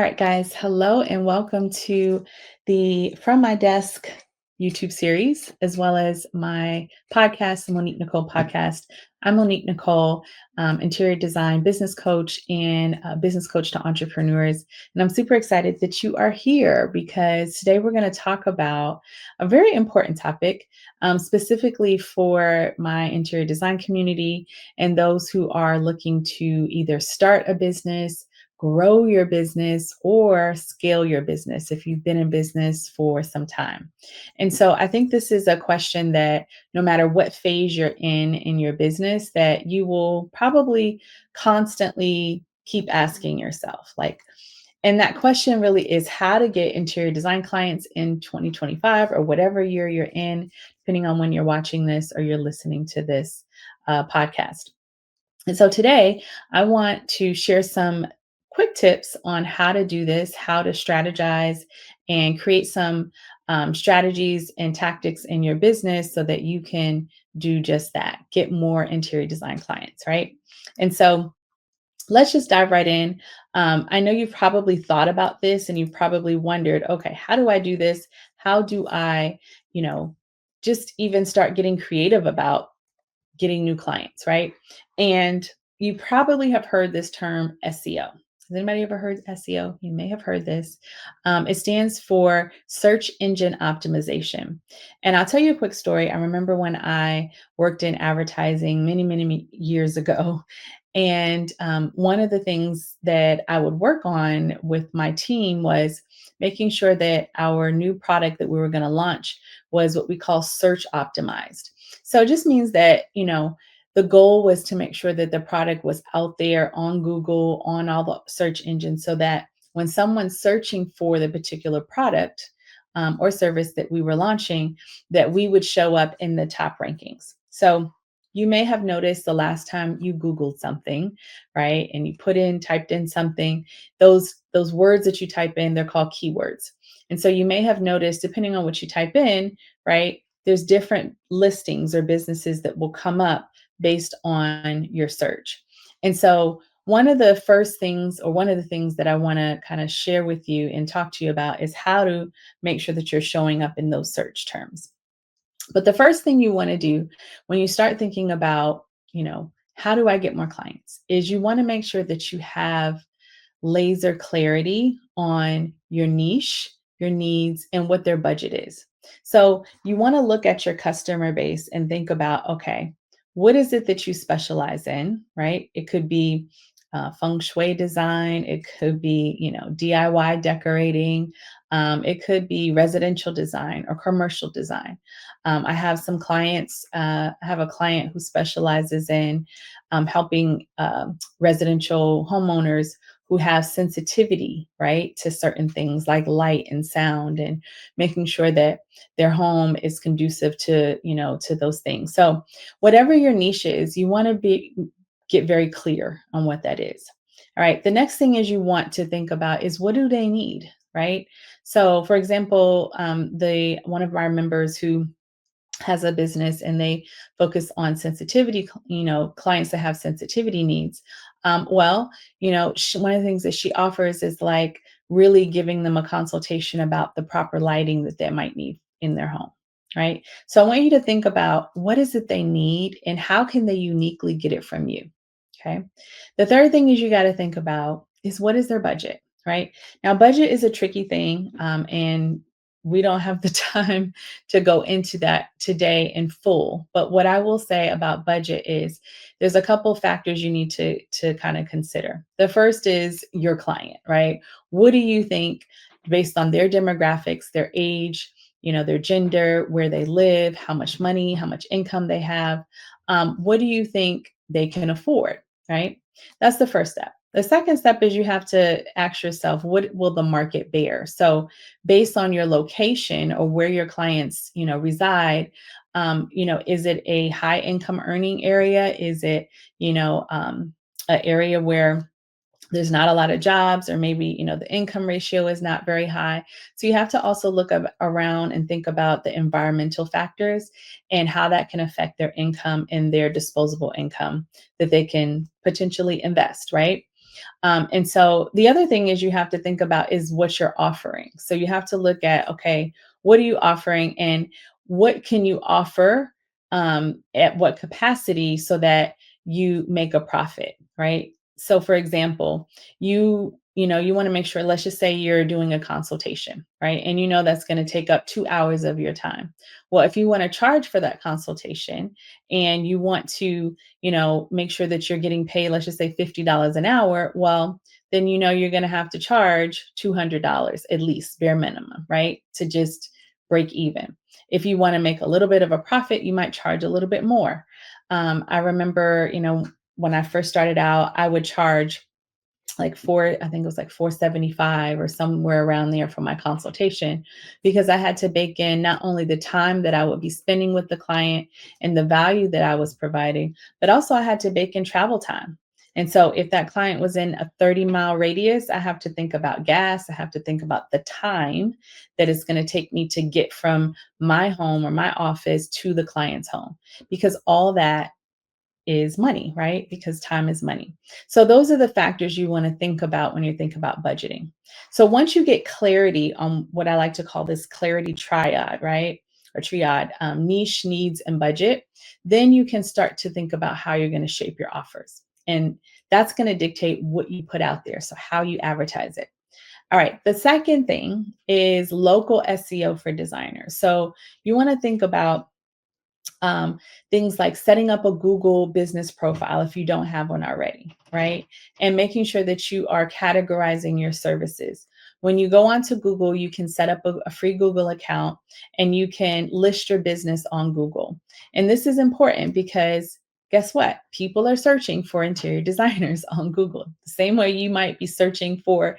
All right, guys. Hello and welcome to the From My Desk YouTube series, as well as my podcast, the Monique Nicole podcast. I'm Monique Nicole, interior design business coach and business coach to entrepreneurs. And I'm super excited that you are here because today we're going to talk about a very important topic, specifically for my interior design community and those who are looking to either start a business, grow your business, or scale your business if you've been in business for some time. And so I think this is a question that no matter what phase you're in your business, that you will probably constantly keep asking yourself. And that question really is how to get interior design clients in 2025 or whatever year you're in, depending on when you're watching this or you're listening to this podcast. And so today, I want to share some quick tips on how to do this, how to strategize and create some strategies and tactics in your business so that you can do just that, get more interior design clients, right? And so let's just dive right in. I know you've probably thought about this and you've probably wondered, okay, how do I do this? How do I, you know, just even start getting creative about getting new clients, right? And you probably have heard this term SEO. Has anybody ever heard SEO? You may have heard this. It stands for search engine optimization. And I'll tell you a quick story. I remember when I worked in advertising many years ago. And one of the things that I would work on with my team was making sure that our new product that we were going to launch was what we call search optimized. So it just means that, the goal was to make sure that the product was out there on Google, on all the search engines, so that when someone's searching for the particular product or service that we were launching, that we would show up in the top rankings. So you may have noticed the last time you Googled something, right? And you typed in something, those words that you type in, they're called keywords. And so you may have noticed, depending on what you type in, right, there's different listings or businesses that will come up based on your search. And so one of the first things, or one of the things that I want to kind of share with you and talk to you about is how to make sure that you're showing up in those search terms. But the first thing you want to do when you start thinking about, how do I get more clients, is you want to make sure that you have laser clarity on your niche, your needs, and what their budget is. So you want to look at your customer base and think about, okay, what is it that you specialize in, right? It could be feng shui design. It could be, DIY decorating. It could be residential design or commercial design. I have some clients. I have a client who specializes in helping residential homeowners who have sensitivity, right, to certain things like light and sound, and making sure that their home is conducive to, to those things. So whatever your niche is, you want to get very clear on what that is. All right. The next thing is you want to think about is, what do they need, right? So for example, the one of our members who has a business and they focus on sensitivity, clients that have sensitivity needs. One of the things that she offers is like really giving them a consultation about the proper lighting that they might need in their home, right? So I want you to think about, what is it they need and how can they uniquely get it from you? Okay. The third thing is you got to think about is, what is their budget, right? Now, budget is a tricky thing, and we don't have the time to go into that today in full. But what I will say about budget is there's a couple factors you need to kind of consider. The first is your client, right? What do you think, based on their demographics, their age, their gender, where they live, how much money, how much income they have? What do you think they can afford, right? That's the first step. The second step is you have to ask yourself, what will the market bear? So based on your location or where your clients, reside, is it a high income earning area? Is it, an area where there's not a lot of jobs, or maybe, the income ratio is not very high. So you have to also look around and think about the environmental factors and how that can affect their income and their disposable income that they can potentially invest, right? And so the other thing is you have to think about is what you're offering. So you have to look at, okay, what are you offering and what can you offer at what capacity so that you make a profit, right? So for example, you want to make sure, let's just say you're doing a consultation, right? And you know that's going to take up 2 hours of your time. Well, if you want to charge for that consultation and you want to make sure that you're getting paid, let's just say $50 an hour, well, then you're going to have to charge $200 at least, bare minimum, right? To just break even. If you want to make a little bit of a profit, you might charge a little bit more. I remember, when I first started out, I would charge like I think it was like 475 or somewhere around there for my consultation, because I had to bake in not only the time that I would be spending with the client and the value that I was providing, but also I had to bake in travel time. And so if that client was in a 30-mile radius, I have to think about gas. I have to think about the time that it's going to take me to get from my home or my office to the client's home, because all that is money, right? Because time is money. So those are the factors you want to think about when you think about budgeting. So once you get clarity on what I like to call this clarity triad, right? Or triad, niche, needs, and budget, then you can start to think about how you're going to shape your offers. And that's going to dictate what you put out there. So how you advertise it. All right. The second thing is local SEO for designers. So you want to think about um, things like setting up a Google business profile if you don't have one already, right? And making sure that you are categorizing your services. When you go onto Google, you can set up a free Google account and you can list your business on Google. And this is important because guess what? People are searching for interior designers on Google. The same way you might be searching for,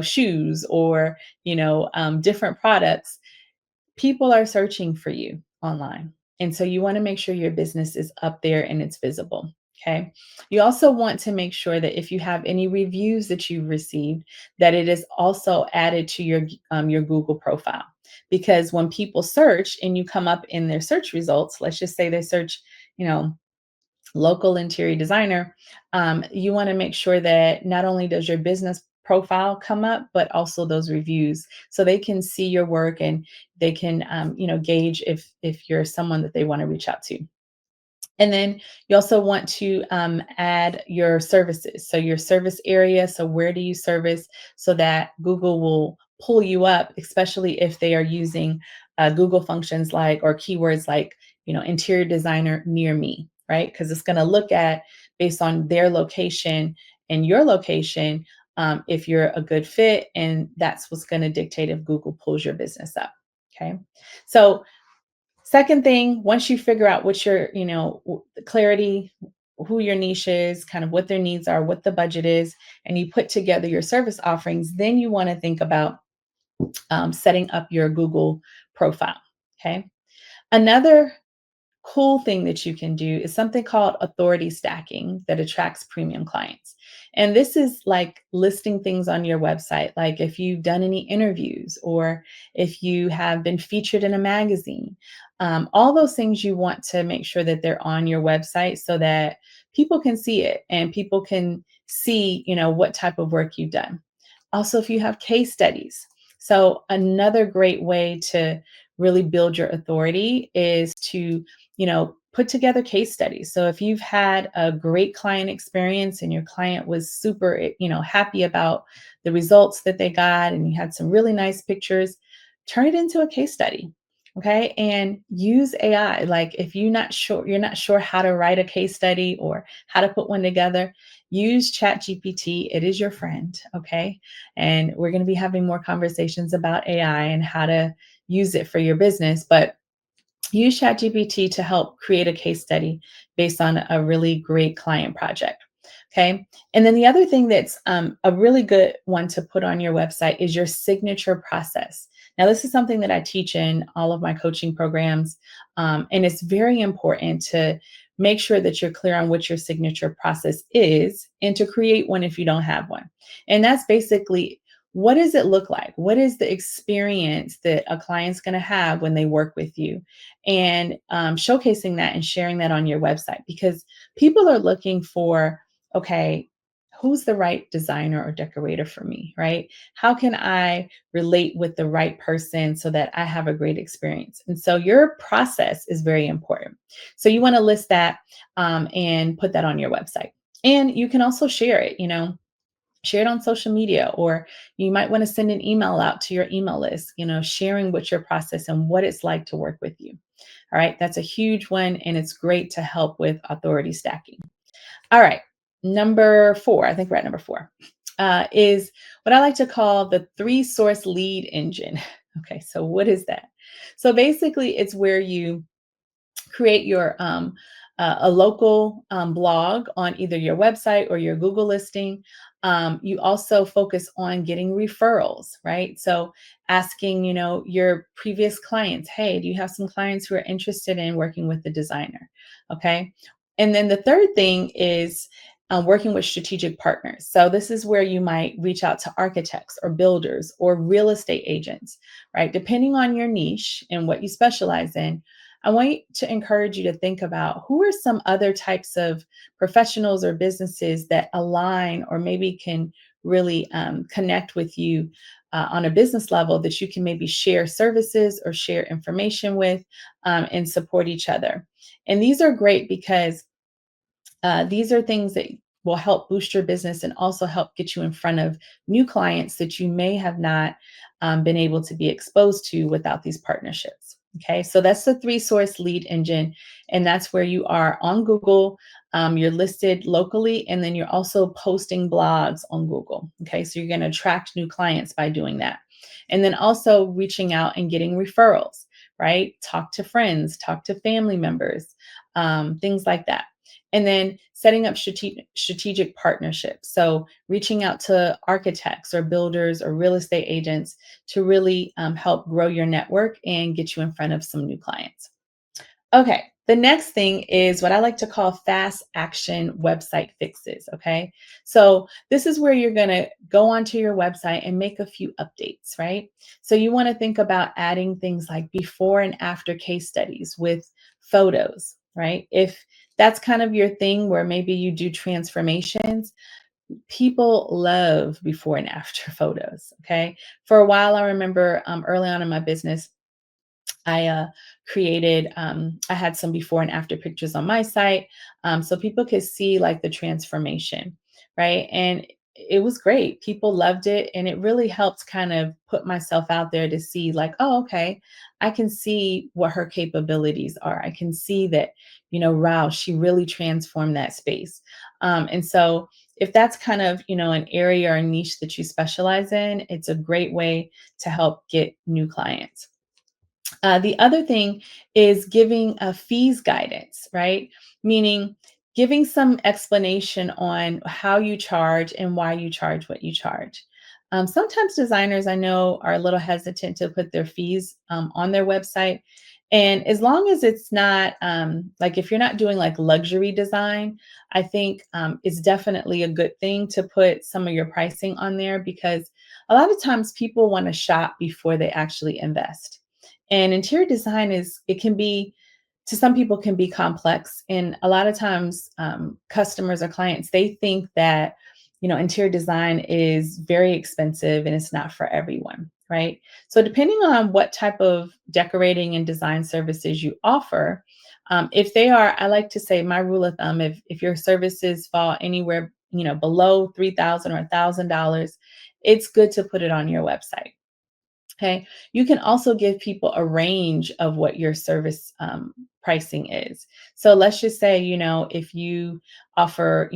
shoes or, different products. People are searching for you online. And so you want to make sure your business is up there and it's visible. Okay. You also want to make sure that if you have any reviews that you've received, that it is also added to your Google profile. Because when people search and you come up in their search results, let's just say they search, you know, local interior designer, you want to make sure that not only does your business profile come up, but also those reviews, so they can see your work and they can, gauge if you're someone that they want to reach out to. And then you also want to add your services. So your service area. So where do you service so that Google will pull you up, especially if they are using Google functions like or keywords like, interior designer near me, right? Because it's going to look at based on their location and your location, if you're a good fit. And that's what's going to dictate if Google pulls your business up. Okay. So second thing, once you figure out what your, clarity, who your niche is, kind of what their needs are, what the budget is, and you put together your service offerings, then you want to think about setting up your Google profile. Okay. Another cool thing that you can do is something called authority stacking that attracts premium clients. And this is like listing things on your website, like if you've done any interviews or if you have been featured in a magazine. All those things you want to make sure that they're on your website so that people can see it and people can see, what type of work you've done. Also, if you have case studies. So another great way to really build your authority is to, put together case studies. So if you've had a great client experience and your client was super, happy about the results that they got and you had some really nice pictures, turn it into a case study. Okay. And use AI. Like if you're not sure how to write a case study or how to put one together, use ChatGPT. It is your friend. Okay. And we're going to be having more conversations about AI and how to use it for your business. But use ChatGPT to help create a case study based on a really great client project. Okay. And then the other thing that's a really good one to put on your website is your signature process. Now, this is something that I teach in all of my coaching programs. And it's very important to make sure that you're clear on what your signature process is and to create one if you don't have one. And that's basically, what does it look like? What is the experience that a client's going to have when they work with you? And showcasing that and sharing that on your website, because people are looking for, okay, who's the right designer or decorator for me, right? How can I relate with the right person so that I have a great experience? And so your process is very important. So you want to list that and put that on your website. And you can also share it, share it on social media, or you might want to send an email out to your email list, sharing what your process and what it's like to work with you. All right, that's a huge one, and it's great to help with authority stacking. All right, number four, I think we're at number four, is what I like to call the three source lead engine. Okay, so what is that? So basically, it's where you create your a local blog on either your website or your Google listing. You also focus on getting referrals, right? So asking, your previous clients, hey, do you have some clients who are interested in working with the designer? Okay. And then the third thing is working with strategic partners. So this is where you might reach out to architects or builders or real estate agents, right? Depending on your niche and what you specialize in, I want to encourage you to think about who are some other types of professionals or businesses that align or maybe can really connect with you on a business level that you can maybe share services or share information with and support each other. And these are great because these are things that will help boost your business and also help get you in front of new clients that you may have not been able to be exposed to without these partnerships. Okay, so that's the three source lead engine, and that's where you are on Google. You're listed locally, and then you're also posting blogs on Google. Okay, so you're going to attract new clients by doing that. And then also reaching out and getting referrals, right? Talk to friends, talk to family members, things like that. And then setting up strategic partnerships. So reaching out to architects or builders or real estate agents to really help grow your network and get you in front of some new clients. Okay, the next thing is what I like to call fast action website fixes. Okay, so this is where you're going to go onto your website and make a few updates, right? So you want to think about adding things like before and after case studies with photos, right? If that's kind of your thing where maybe you do transformations, people love before and after photos. Okay, for a while, I remember early on in my business, I created, I had some before and after pictures on my site so people could see like the transformation, right? And it was great. People loved it. And it really helped kind of put myself out there to see, like, oh, okay, I can see what her capabilities are. I can see that, wow, she really transformed that space. And so, if that's kind of, an area or a niche that you specialize in, it's a great way to help get new clients. The other thing is giving a fees guidance, right? Meaning giving some explanation on how you charge and why you charge what you charge. Sometimes designers I know are a little hesitant to put their fees on their website. And as long as it's not like if you're not doing like luxury design, I think it's definitely a good thing to put some of your pricing on there because a lot of times people want to shop before they actually invest. And interior design it can be, to some people, can be complex. And a lot of times, customers or clients, they think that, interior design is very expensive and it's not for everyone, right? So, depending on what type of decorating and design services you offer, if they are, I like to say my rule of thumb, if your services fall anywhere, below $3,000 or $1,000, it's good to put it on your website. Okay. You can also give people a range of what your service pricing is. So let's just say, if you offer,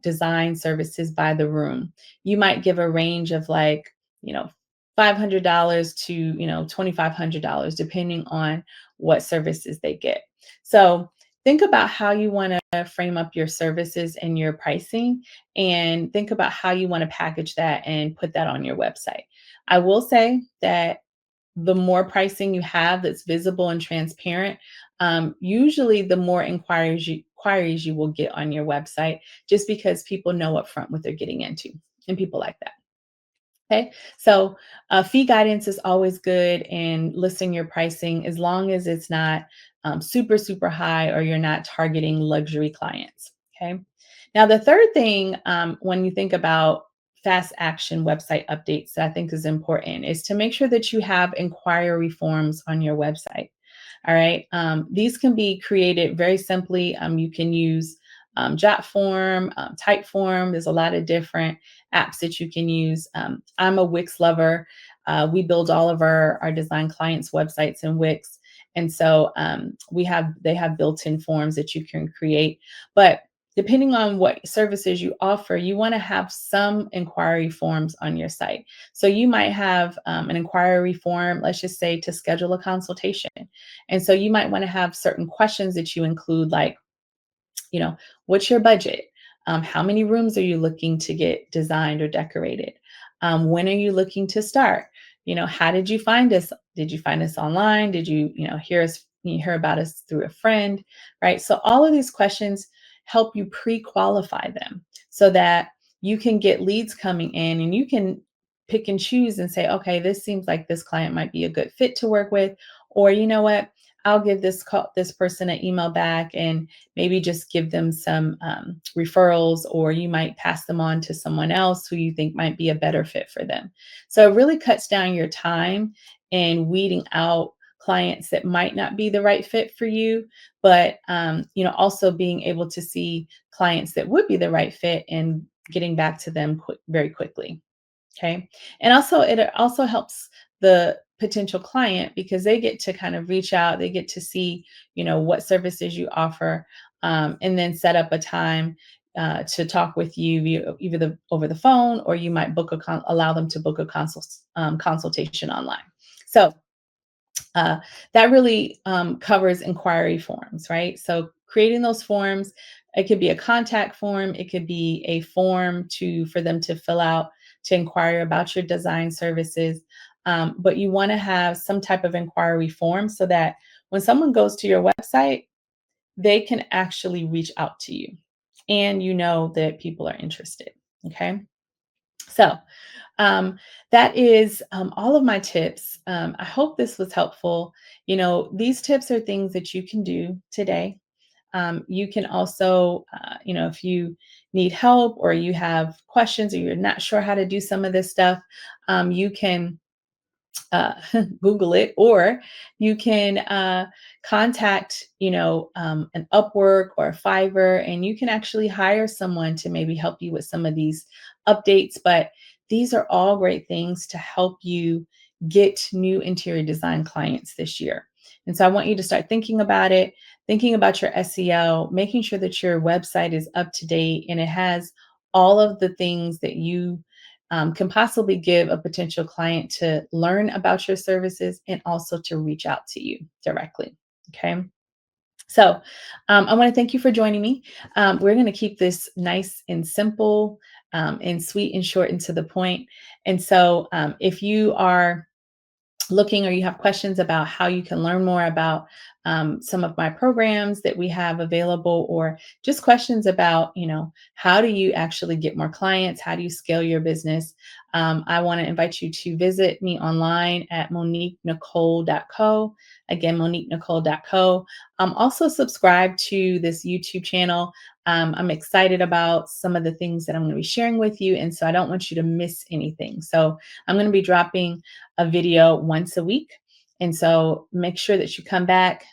design services by the room, you might give a range of like, $500 to, $2,500, depending on what services they get. So think about how you want to frame up your services and your pricing, and think about how you want to package that and put that on your website. I will say that the more pricing you have that's visible and transparent, usually the more inquiries you will get on your website, just because people know upfront what they're getting into, and people like that. Okay, so fee guidance is always good, and listing your pricing as long as it's not super high or you're not targeting luxury clients. Okay. Now, the third thing, when you think about fast action website updates that I think is important is to make sure that you have inquiry forms on your website. All right. These can be created very simply. You can use Jotform, Typeform. There's a lot of different apps that you can use. I'm a Wix lover. We build all of our design clients' websites in Wix. And so they have built-in forms that you can create. But depending on what services you offer, you want to have some inquiry forms on your site. So you might have an inquiry form, let's just say to schedule a consultation. And so you might want to have certain questions that you include, like, you know, what's your budget? How many rooms are you looking to get designed or decorated? When are you looking to start? How did you find us? Did you find us online? Did you hear about us through a friend? Right. So all of these questions help you pre-qualify them so that you can get leads coming in and you can pick and choose and say, okay, this seems like this client might be a good fit to work with. Or you know what? I'll give this person an email back and maybe just give them some referrals, or you might pass them on to someone else who you think might be a better fit for them. So it really cuts down your time in weeding out clients that might not be the right fit for you, but also being able to see clients that would be the right fit and getting back to them very quickly. Okay. And also, it also helps the potential client because they get to kind of reach out, they get to see, what services you offer, and then set up a time to talk with you either over the phone, or you might allow them to book a consultation online. So uh, that really covers inquiry forms, right? So creating those forms, it could be a contact form, it could be a form for them to fill out to inquire about your design services. But you want to have some type of inquiry form so that when someone goes to your website, they can actually reach out to you, and you know that people are interested. Okay, so that is all of my tips. I hope this was helpful. These tips are things that you can do today. You can also, if you need help or you have questions or you're not sure how to do some of this stuff, you can uh, Google it, or you can contact, an Upwork or a Fiverr, and you can actually hire someone to maybe help you with some of these updates. But these are all great things to help you get new interior design clients this year. And so I want you to start thinking about it, thinking about your SEO, making sure that your website is up to date and it has all of the things that you can possibly give a potential client to learn about your services and also to reach out to you directly. Okay. So I want to thank you for joining me. We're going to keep this nice and simple, and sweet and short and to the point. And so if you are looking or you have questions about how you can learn more about some of my programs that we have available, or just questions about, how do you actually get more clients? How do you scale your business? I want to invite you to visit me online at moniquenicole.co. Again, moniquenicole.co. Also subscribe to this YouTube channel. I'm excited about some of the things that I'm going to be sharing with you. And so I don't want you to miss anything. So I'm going to be dropping a video once a week. And so make sure that you come back,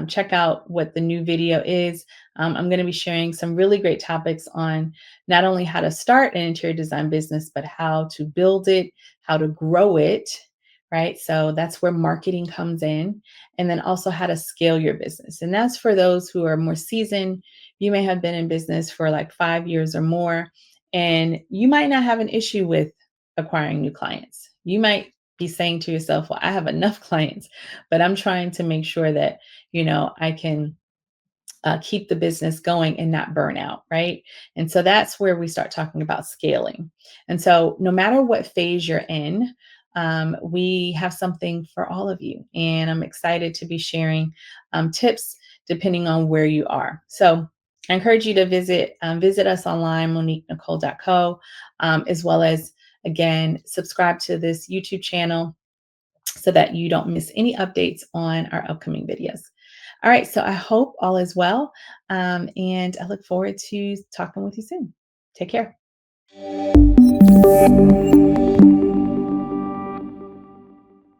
check out what the new video is. I'm going to be sharing some really great topics on not only how to start an interior design business, but how to build it, how to grow it, right? So that's where marketing comes in. And then also how to scale your business. And that's for those who are more seasoned. You may have been in business for like 5 years or more, and you might not have an issue with acquiring new clients. You might be saying to yourself, well, I have enough clients, but I'm trying to make sure that, I can keep the business going and not burn out, right? And so that's where we start talking about scaling. And so no matter what phase you're in, we have something for all of you. And I'm excited to be sharing tips depending on where you are. So I encourage you to visit us online, moniquenicole.co, as well as, again, subscribe to this YouTube channel. so that you don't miss any updates on our upcoming videos. All right, so I hope all is well, and I look forward to talking with you soon. Take care.